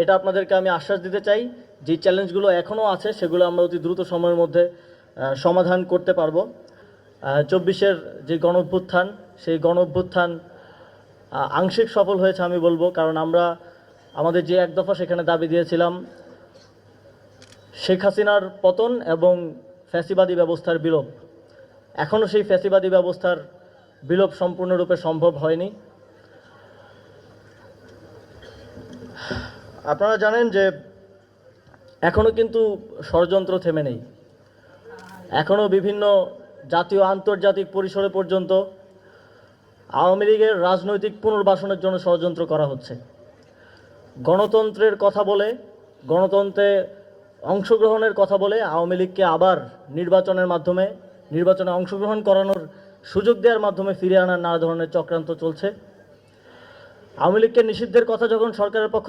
এটা আপনাদেরকে আমি আশ্বাস দিতে চাই, যে চ্যালেঞ্জগুলো এখনও আছে সেগুলো আমরা অতি দ্রুত সময়ের মধ্যে সমাধান করতে পারবো। 24-এর যে গণঅভ্যুত্থান, সেই গণঅভ্যুত্থান আংশিক সফল হয়েছে আমি বলবো, কারণ আমরা আমাদের যে এক দফা সেখানে দাবি দিয়েছিলাম শেখ হাসিনার পতন এবং ফ্যাসিবাদী ব্যবস্থার বিলোপ। এখনও সেই ফ্যাসিবাদী ব্যবস্থার বিলোপ সম্পূর্ণরূপে সম্ভব হয়নি। আপনারা জানেন যে এখনও কিন্তু ষড়যন্ত্র থেমে নেই। এখনও বিভিন্ন জাতীয় আন্তর্জাতিক পরিসরে পর্যন্ত আওয়ামী লীগের রাজনৈতিক পুনর্বাসনের জন্য ষড়যন্ত্র করা হচ্ছে। গণতন্ত্রের কথা বলে, গণতন্ত্রে অংশগ্রহণের কথা বলে আওয়ামী লীগকে আবার নির্বাচনে অংশগ্রহণ করানোর সুযোগ দেওয়ার মাধ্যমে ফিরিয়ে আনার নানা ধরনের চক্রান্ত চলছে। আওয়ামী লীগকে নিষিদ্ধের কথা যখন সরকারের পক্ষ